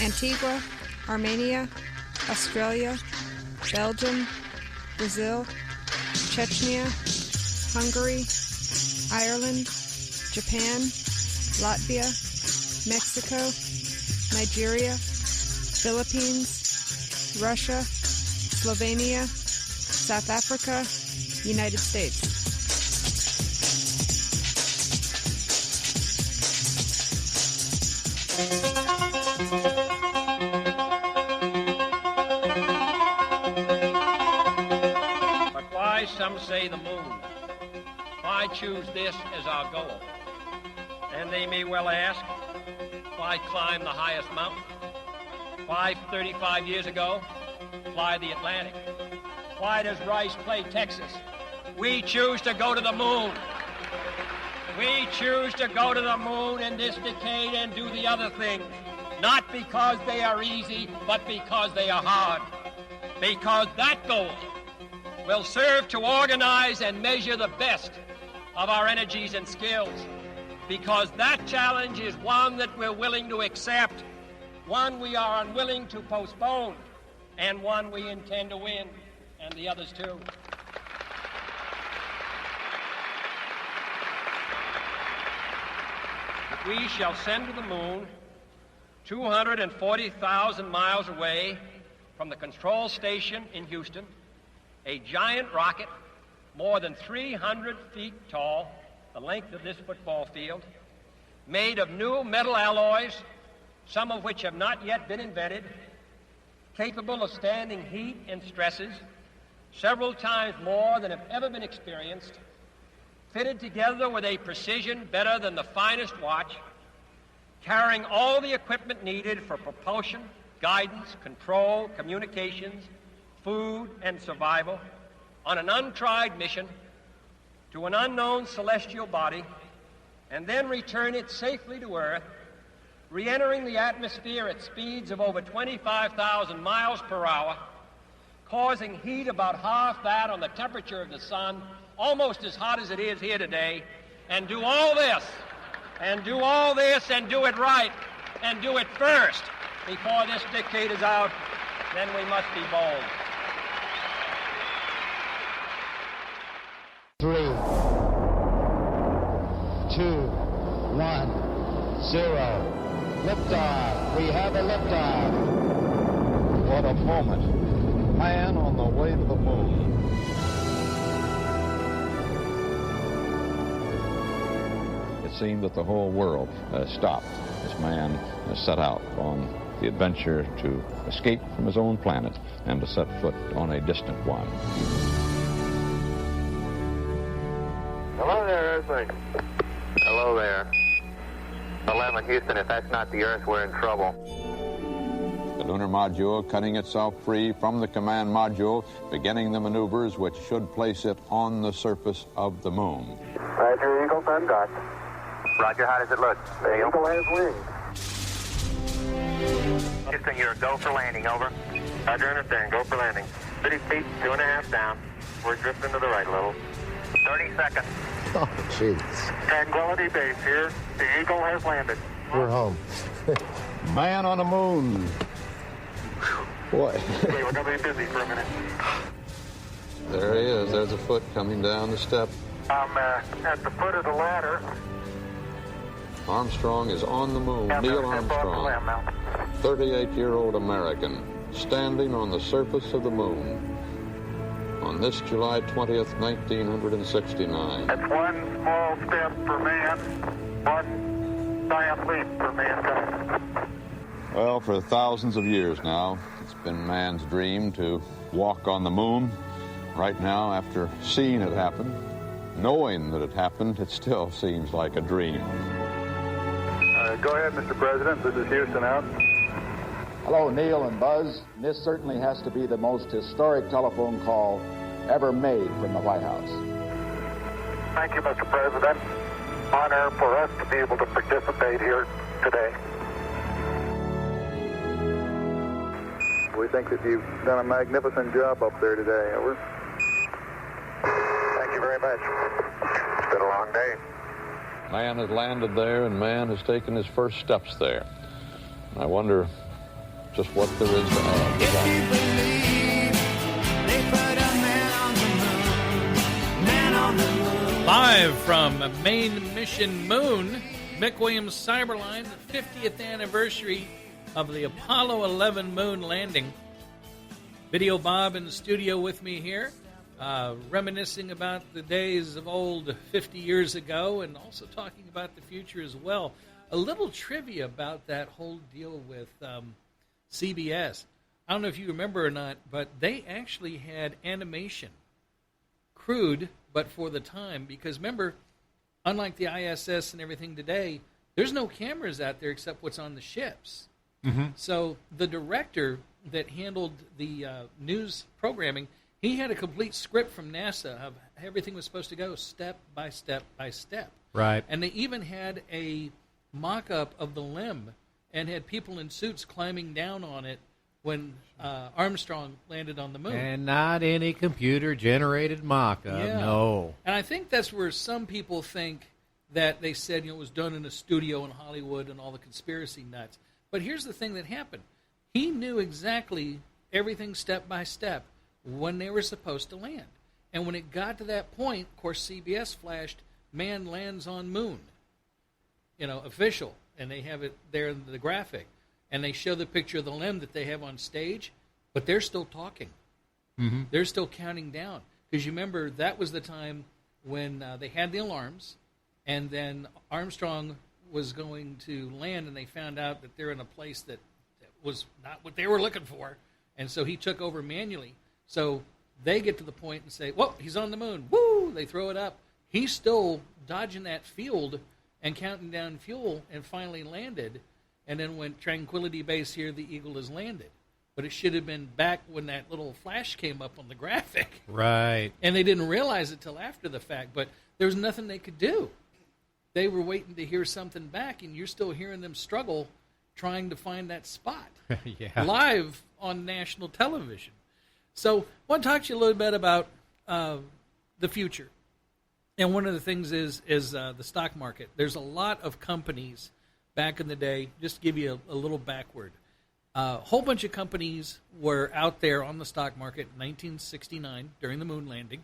Antigua, Armenia, Australia, Belgium, Brazil, Chechnya, Hungary, Ireland, Japan, Latvia, Mexico, Nigeria, Philippines, Russia, Slovenia, South Africa, United States. But why, some say, the moon? Why choose this as our goal? And they may well ask, why climb the highest mountain? Why, 35 years ago, fly the Atlantic? Why does Rice play Texas? We choose to go to the moon. We choose to go to the moon in this decade and do the other things, not because they are easy, but because they are hard. Because that goal will serve to organize and measure the best of our energies and skills. Because that challenge is one that we're willing to accept, one we are unwilling to postpone, and one we intend to win, and the others too. We shall send to the moon 240,000 miles away from the control station in Houston, a giant rocket more than 300 feet tall, the length of this football field, made of new metal alloys, some of which have not yet been invented, capable of standing heat and stresses several times more than have ever been experienced, fitted together with a precision better than the finest watch, carrying all the equipment needed for propulsion, guidance, control, communications, food, and survival on an untried mission to an unknown celestial body, and then return it safely to Earth, re-entering the atmosphere at speeds of over 25,000 miles per hour, causing heat about half that on the temperature of the sun, almost as hot as it is here today, and do all this, and do it right, and do it first before this decade is out, then we must be bold. 3, 2, 1, 0. Liftoff. We have a liftoff. What a moment. Man on the way to the moon. It seemed that the whole world stopped as man set out on the adventure to escape from his own planet and to set foot on a distant one. Hello there, Earthling. Hello there. 11, Houston, if that's not the Earth, we're in trouble. The lunar module cutting itself free from the command module, beginning the maneuvers which should place it on the surface of the moon. Roger, Eagle, sun dot. Roger, how does it look? The Eagle has wings. Houston, you're a go for landing, over. Roger, understand, go for landing. 30 feet, 2.5 down. We're drifting to the right a little. 30 seconds. Oh, jeez. Tranquility Base here. The Eagle has landed. We're home. Man on the moon. Boy. Okay, we're going to be busy for a minute. There he is. There's a foot coming down the step. I'm at the foot of the ladder. Armstrong is on the moon. Neil Armstrong, 38-year-old American, standing on the surface of the moon on this July 20th, 1969. That's one small step for man, one giant leap for mankind. Well, for thousands of years now, it's been man's dream to walk on the moon. Right now, after seeing it happen, knowing that it happened, it still seems like a dream. Go ahead, Mr. President. This is Houston out. Hello, Neil and Buzz. This certainly has to be the most historic telephone call ever made from the White House. Thank you, Mr. President. Honor for us to be able to participate here today. We think that you've done a magnificent job up there today. Over. Thank you very much. It's been a long day. Man has landed there, and man has taken his first steps there. I wonder just what there is to add. If you believe they put a man on the moon. Live from Main Mission Moon, Mick Williams Cyberline, the 50th anniversary of the Apollo 11 moon landing. Video Bob in the studio with me here, reminiscing about the days of old 50 years ago and also talking about the future as well. A little trivia about that whole deal with CBS. I don't know if you remember or not, but they actually had animation, crude, but for the time, because remember, unlike the ISS and everything today, there's no cameras out there except what's on the ships. Mm-hmm. So the director that handled the news programming, he had a complete script from NASA of how everything was supposed to go step by step by step. Right. And they even had a mock-up of the LEM and had people in suits climbing down on it when Armstrong landed on the moon. And not any computer-generated mock-up, no. And I think that's where some people think that they said it was done in a studio in Hollywood and all the conspiracy nuts. But here's the thing that happened. He knew exactly everything step by step when they were supposed to land. And when it got to that point, of course, CBS flashed, man lands on moon. Official. And they have it there in the graphic. And they show the picture of the LEM that they have on stage, but they're still talking. Mm-hmm. They're still counting down. Because you remember, that was the time when they had the alarms, and then Armstrong was going to land, and they found out that they're in a place that was not what they were looking for, and so he took over manually. So they get to the point and say, whoa, he's on the moon. Woo! They throw it up. He's still dodging that field and counting down fuel, and finally landed, and then went Tranquility Base here, the Eagle has landed. But it should have been back when that little flash came up on the graphic. Right. And they didn't realize it till after the fact, but there was nothing they could do. They were waiting to hear something back, and you're still hearing them struggle trying to find that spot. Yeah. Live on national television. So I want to talk to you a little bit about the future. And one of the things is the stock market. There's a lot of companies back in the day, just to give you a little backward. A whole bunch of companies were out there on the stock market in 1969 during the moon landing,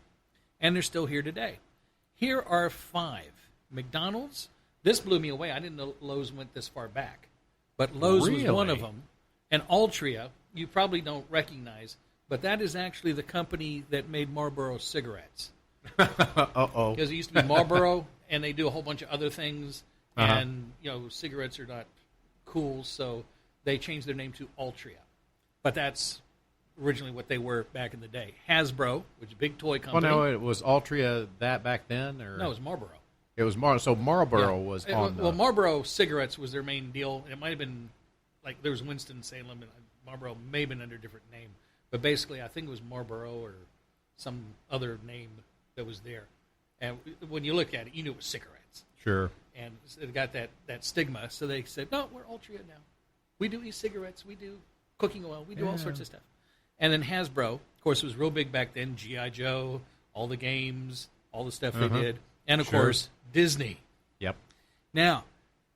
and they're still here today. Here are 5. McDonald's. This blew me away. I didn't know Lowe's went this far back. But Lowe's was one of them. And Altria, you probably don't recognize, but that is actually the company that made Marlboro cigarettes. Uh-oh. Because it used to be Marlboro, and they do a whole bunch of other things, and cigarettes are not cool, so they changed their name to Altria. But that's originally what they were back in the day. Hasbro, which is a big toy company. Well, no, it was Altria that back then? Or? No, it was Marlboro. It was Marlboro was on Well, Marlboro cigarettes was their main deal. It might have been, like, there was Winston-Salem, and Marlboro may have been under a different name. But basically, I think it was Marlboro or some other name that was there. And when you look at it, you knew it was cigarettes. Sure. And it got that stigma, so they said, no, we're Altria now. We do e-cigarettes, we do cooking oil, we do all sorts of stuff. And then Hasbro, of course, was real big back then, G.I. Joe, all the games, all the stuff they did. And, of course, Disney. Yep. Now,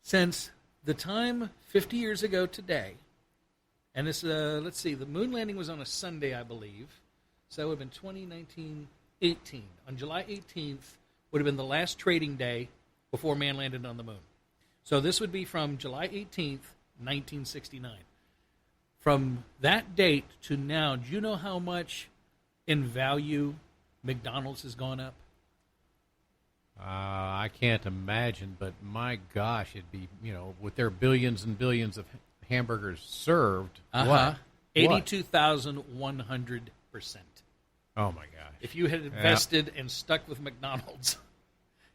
since the time 50 years ago today, and this, let's see, the moon landing was on a Sunday, I believe, so it would have been 2018. On July 18th would have been the last trading day before man landed on the moon. So this would be from July 18th, 1969. From that date to now, do you know how much in value McDonald's has gone up? I can't imagine, but my gosh, it'd be, with their billions and billions of hamburgers served, what? 82,100%. Oh, my gosh. If you had invested and stuck with McDonald's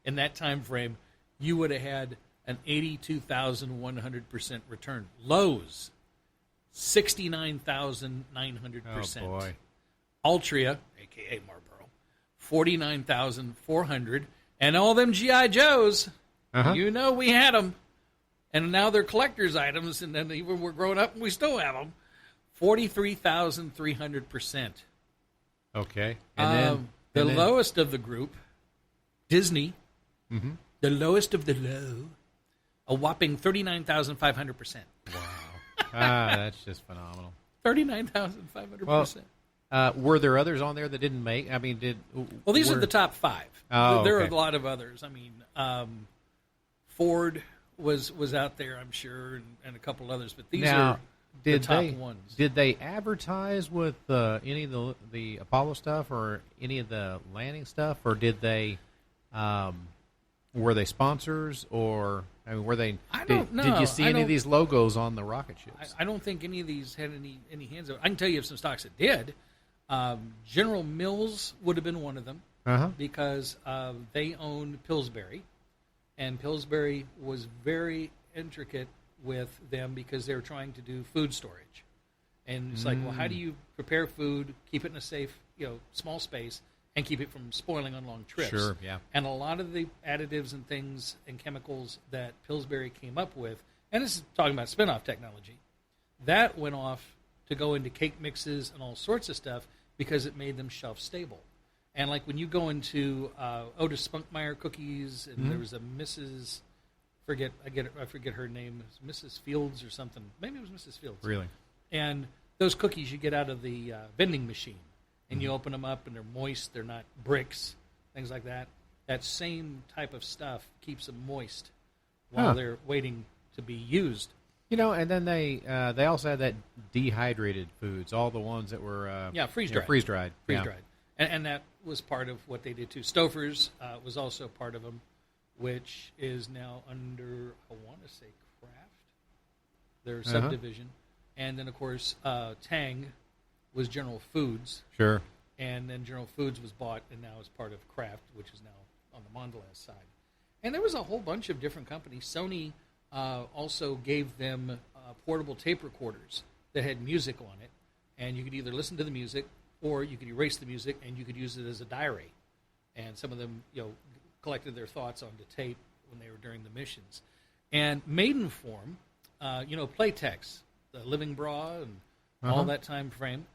in that time frame, you would have had an 82,100% return. Lowe's, 69,900%. Oh, boy. Altria, a.k.a. Marlboro, 49,400%. And all them G.I. Joes, we had them. And now they're collector's items, and then even we're growing up and we still have them. 43,300%. Okay. And then the lowest of the group, Disney, the lowest of the low, a whopping 39,500%. Wow. That's just phenomenal. 39,500%. Were there others on there that didn't make? I mean, These are the top 5. Oh, there okay. are a lot of others. I mean, Ford was out there, I'm sure, and a couple others. But these are the top ones. Did they advertise with any of the Apollo stuff or any of the landing stuff, or did they? Were they sponsors, or I mean, were they? I don't know. Did you see any of these logos on the rocket ships? I don't think any of these had any hands on it. I can tell you of some stocks that did. General Mills would have been one of them because they owned Pillsbury, and Pillsbury was very intricate with them because they were trying to do food storage. And it's like, well, how do you prepare food, keep it in a safe, small space, and keep it from spoiling on long trips? Sure, yeah. And a lot of the additives and things and chemicals that Pillsbury came up with, and this is talking about spin-off technology, that went off to go into cake mixes and all sorts of stuff because it made them shelf-stable. And like when you go into Otis Spunkmeyer cookies, and there was a Mrs. I forget her name, Mrs. Fields or something. Maybe it was Mrs. Fields. Really? And those cookies you get out of the vending machine, and you open them up, and they're moist. They're not bricks, things like that. That same type of stuff keeps them moist while they're waiting to be used. And then they also had that dehydrated foods, all the ones that were freeze-dried. Freeze-dried. Freeze-dried. And that was part of what they did, too. Stouffer's was also part of them, which is now under, I want to say, Kraft, their subdivision. And then, of course, Tang was General Foods. Sure. And then General Foods was bought and now is part of Kraft, which is now on the Mondelez side. And there was a whole bunch of different companies. Sony also gave them portable tape recorders that had music on it. And you could either listen to the music or you could erase the music and you could use it as a diary. And some of them, collected their thoughts onto tape when they were during the missions. And Maidenform, Playtex, the Living Bra and all that time frame,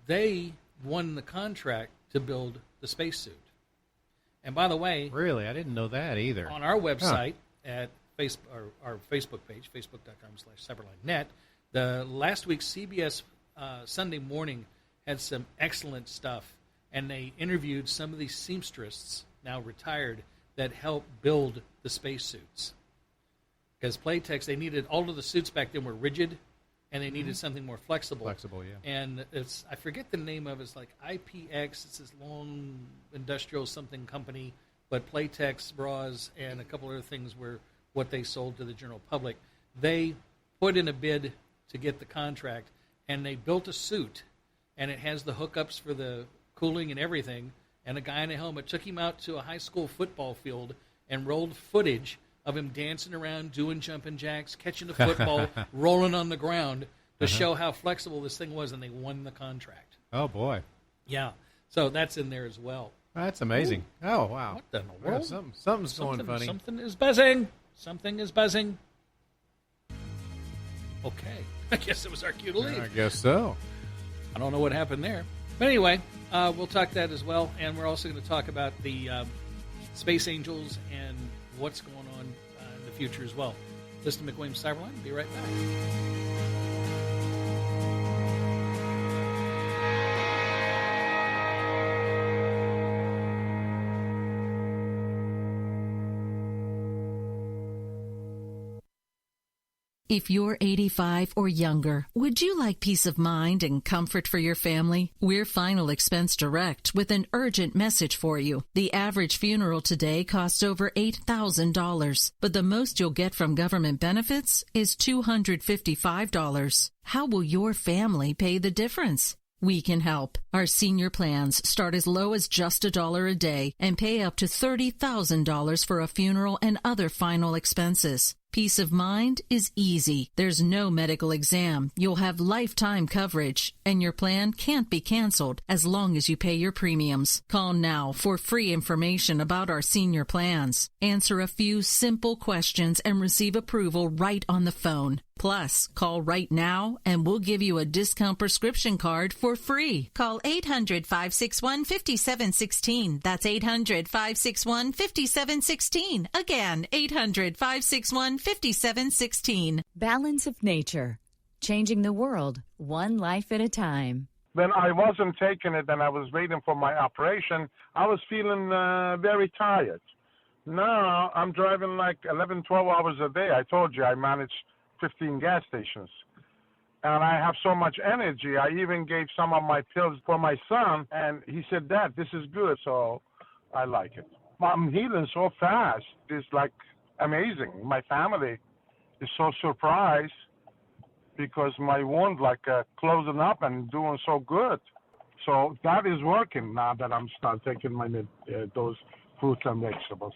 they won the contract to build the spacesuit. And by the way... Really? I didn't know that either. On our website at our Facebook page, facebook.com/CyberlineNet, the last week's CBS Sunday Morning had some excellent stuff. And they interviewed some of these seamstresses, now retired, that helped build the spacesuits. Because Playtex, they needed, all of the suits back then were rigid, and they needed something more flexible. Flexible, yeah. And I forget the name of it. It's like IPX. It's this long industrial something company, but Playtex bras and a couple other things were what they sold to the general public. They put in a bid to get the contract, and they built a suit, and it has the hookups for the cooling and everything, and a guy in a helmet took him out to a high school football field and rolled footage of him dancing around, doing jumping jacks, catching the football, rolling on the ground to show how flexible this thing was, and they won the contract. Oh, boy. Yeah. So that's in there as well. That's amazing. Ooh. Oh, wow. What in the world? Something's going funny. Something is buzzing. Something is buzzing. Okay. I guess it was our cue to leave. I guess so. I don't know what happened there. But anyway, we'll talk that as well, and we're also going to talk about the Space Angels and what's going on in the future as well. Listen to McWilliams Cyberline. Be right back. If you're 85 or younger, would you like peace of mind and comfort for your family? We're Final Expense Direct with an urgent message for you. The average funeral today costs over $8,000, but the most you'll get from government benefits is $255. How will your family pay the difference? We can help. Our senior plans start as low as just $1 a day and pay up to $30,000 for a funeral and other final expenses. Peace of mind is easy. There's no medical exam. You'll have lifetime coverage, and your plan can't be canceled as long as you pay your premiums. Call now for free information about our senior plans. Answer a few simple questions and receive approval right on the phone. Plus, call right now and we'll give you a discount prescription card for free. Call 800-561-5716. That's 800-561-5716. Again, 800-561-5716. Balance of Nature. Changing the world, one life at a time. When I wasn't taking it and I was waiting for my operation, I was feeling very tired. Now I'm driving like 11, 12 hours a day. I told you I manage 15 gas stations. And I have so much energy. I even gave some of my pills for my son, and he said, Dad, this is good, so I like it. I'm healing so fast. It's like amazing. My family is so surprised because my wound closing up and doing so good. So that is working now that I'm start taking my those fruits and vegetables.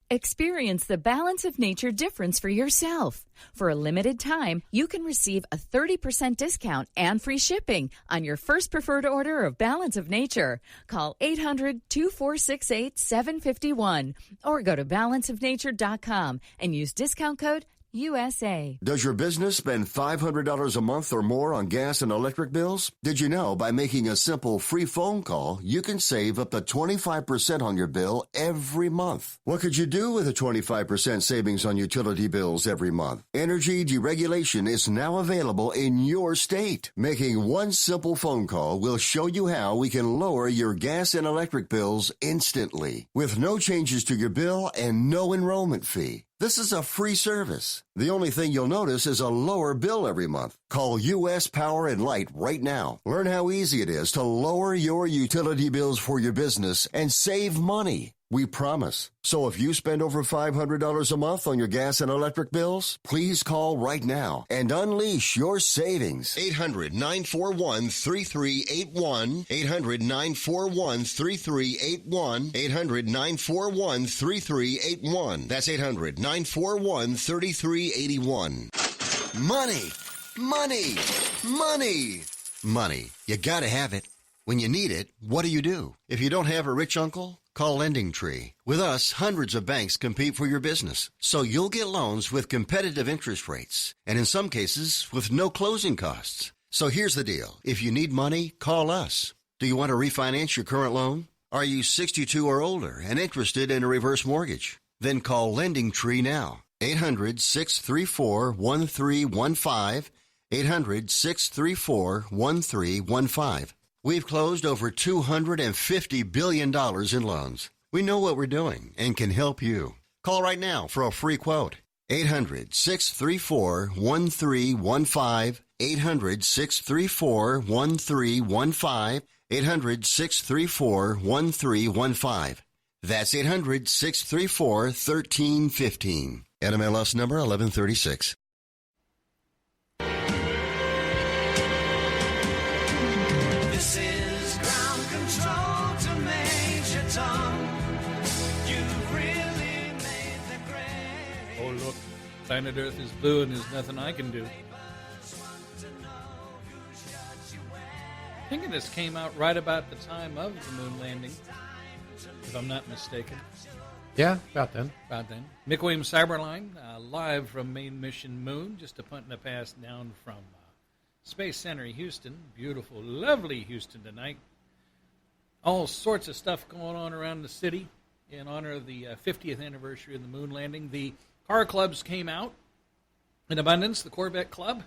Experience the Balance of Nature difference for yourself. For a limited time, you can receive a 30% discount and free shipping on your first preferred order of Balance of Nature. Call 800-2468-751 or go to balanceofnature.com and use discount code USA. Does your business spend $500 a month or more on gas and electric bills? Did you know by making a simple free phone call, you can save up to 25% on your bill every month? What could you do with a 25% savings on utility bills every month? Energy deregulation is now available in your state. Making one simple phone call will show you how we can lower your gas and electric bills instantly with no changes to your bill and no enrollment fee. This is a free service. The only thing you'll notice is a lower bill every month. Call U.S. Power and Light right now. Learn how easy it is to lower your utility bills for your business and save money. We promise. So if you spend over $500 a month on your gas and electric bills, please call right now and unleash your savings. 800-941-3381. 800-941-3381. 800-941-3381. That's 800-941-3381. Money, money, money, money. You gotta have it. When you need it, what do? If you don't have a rich uncle, call Lending Tree. With us, hundreds of banks compete for your business, so you'll get loans with competitive interest rates, and in some cases, with no closing costs. So here's the deal. If you need money, call us. Do you want to refinance your current loan? Are you 62 or older and interested in a reverse mortgage? Then call Lending Tree now. 800-634-1315. 800-634-1315. We've closed over $250 billion in loans. We know what we're doing and can help you. Call right now for a free quote. 800-634-1315. 800-634-1315. 800-634-1315. That's 800-634-1315. NMLS number 1136. This is ground control to Major Tom. You've really made the grade. Oh, look, planet Earth is blue and there's nothing I can do. I think this came out right about the time of the moon landing, if I'm not mistaken. Yeah, about then. About then. Mick Williams Cyberline, live from Main Mission Moon, just a punt and a pass down from Space Center, Houston. Beautiful, lovely Houston tonight. All sorts of stuff going on around the city in honor of the 50th anniversary of the moon landing. The car clubs came out in abundance, the Corvette Club,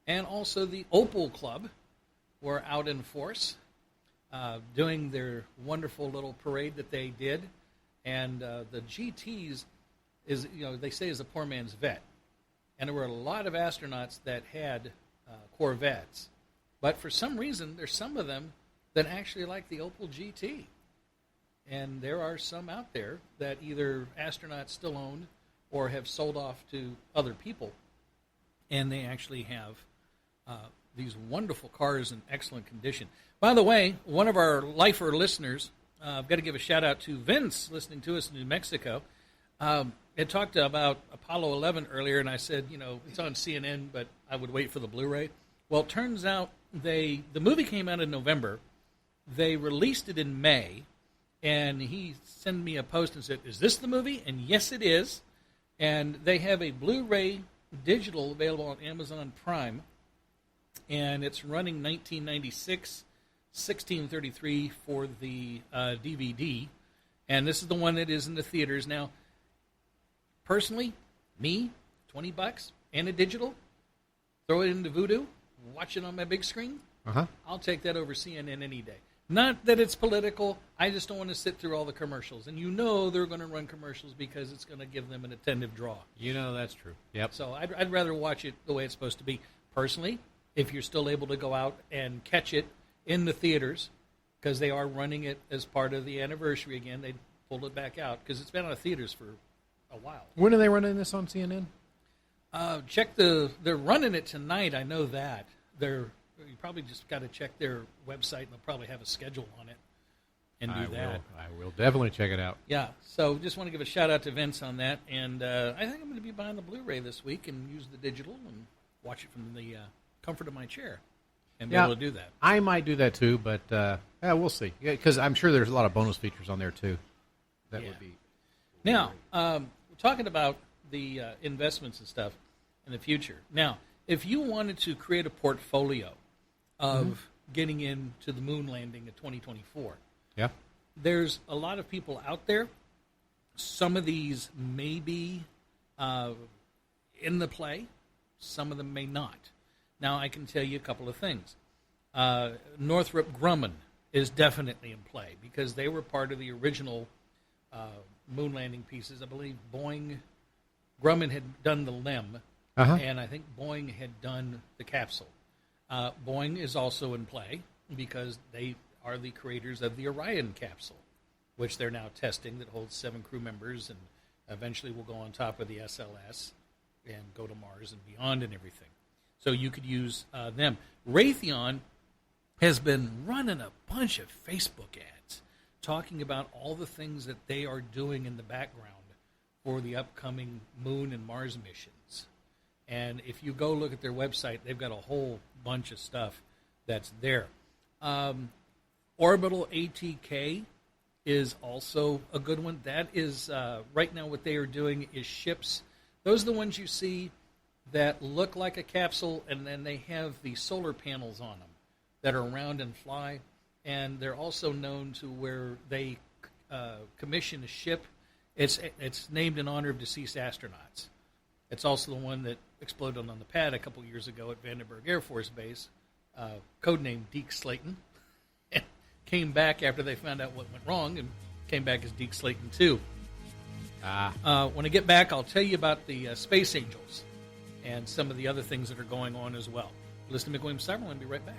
and also the Opel Club were out in force, doing their wonderful little parade that they did. And the GTs is, they say is a poor man's vet. And there were a lot of astronauts that had Corvettes. But for some reason, there's some of them that actually like the Opel GT. And there are some out there that either astronauts still own or have sold off to other people. And they actually have these wonderful cars in excellent condition. By the way, one of our lifer listeners, I've got to give a shout-out to Vince, listening to us in New Mexico. It talked about Apollo 11 earlier, and I said, it's on CNN, but I would wait for the Blu-ray. Well, it turns out the movie came out in November. They released it in May, and he sent me a post and said, is this the movie? And yes, it is. And they have a Blu-ray digital available on Amazon Prime, and it's running $19.96, $16.33 for the DVD, and this is the one that is in the theaters now. Personally, me, $20 and a digital, throw it into Vudu, watch it on my big screen. I'll take that over CNN any day. Not that it's political. I just don't want to sit through all the commercials. And you know they're going to run commercials because it's going to give them an attentive draw. You know that's true. Yep. So I'd rather watch it the way it's supposed to be. Personally, if you're still able to go out and catch it in the theaters, because they are running it as part of the anniversary again, they pulled it back out because it's been out of theaters for a while. When are they running this on CNN? They're running it tonight. I know that. You probably just got to check their website, and they'll probably have a schedule on it and do that. I will definitely check it out. Yeah, so just want to give a shout-out to Vince on that, and I think I'm going to be buying the Blu-ray this week and use the digital and watch it from the comfort of my chair and be able to do that. I might do that too, but we'll see, because I'm sure there's a lot of bonus features on there too. That would be... Now, we're talking about the investments and stuff in the future. Now, if you wanted to create a portfolio of getting into the moon landing in 2024. Yeah. There's a lot of people out there. Some of these may be in the play. Some of them may not. Now, I can tell you a couple of things. Northrop Grumman is definitely in play because they were part of the original moon landing pieces. I believe Grumman had done the LEM, and I think Boeing had done the capsule. Boeing is also in play because they are the creators of the Orion capsule, which they're now testing, that holds 7 crew members and eventually will go on top of the SLS and go to Mars and beyond and everything. So you could use them. Raytheon has been running a bunch of Facebook ads talking about all the things that they are doing in the background for the upcoming Moon and Mars missions. And if you go look at their website, they've got a whole bunch of stuff that's there. Orbital ATK is also a good one. That is, right now what they are doing is ships. Those are the ones you see that look like a capsule, and then they have the solar panels on them that are round and fly. And they're also known to where they commission a ship. It's named in honor of deceased astronauts. It's also the one that exploded on the pad a couple years ago at Vandenberg Air Force Base, codenamed Deke Slayton. Came back after they found out what went wrong and came back as Deke Slayton 2. When I get back, I'll tell you about the Space Angels and some of the other things that are going on as well. Listen to Mick Williams Cyber, I'll be right back.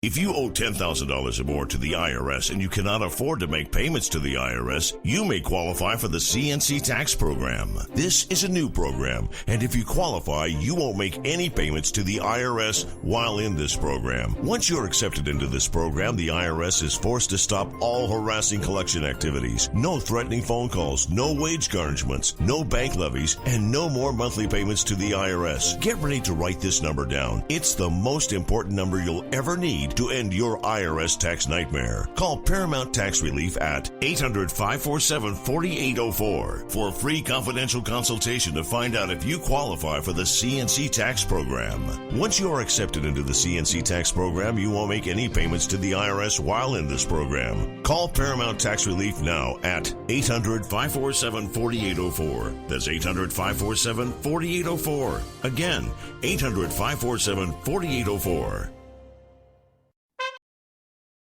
If you owe $10,000 or more to the IRS and you cannot afford to make payments to the IRS, you may qualify for the CNC tax program. This is a new program, and if you qualify, you won't make any payments to the IRS while in this program. Once you're accepted into this program, the IRS is forced to stop all harassing collection activities. No threatening phone calls, no wage garnishments, no bank levies, and no more monthly payments to the IRS. Get ready to write this number down. It's the most important number you'll ever need to end your IRS tax nightmare. Call Paramount Tax Relief at 800-547-4804 for a free confidential consultation to find out if you qualify for the CNC tax program. Once you are accepted into the CNC tax program, you won't make any payments to the IRS while in this program. Call Paramount Tax Relief now at 800-547-4804. That's 800-547-4804. Again, 800-547-4804.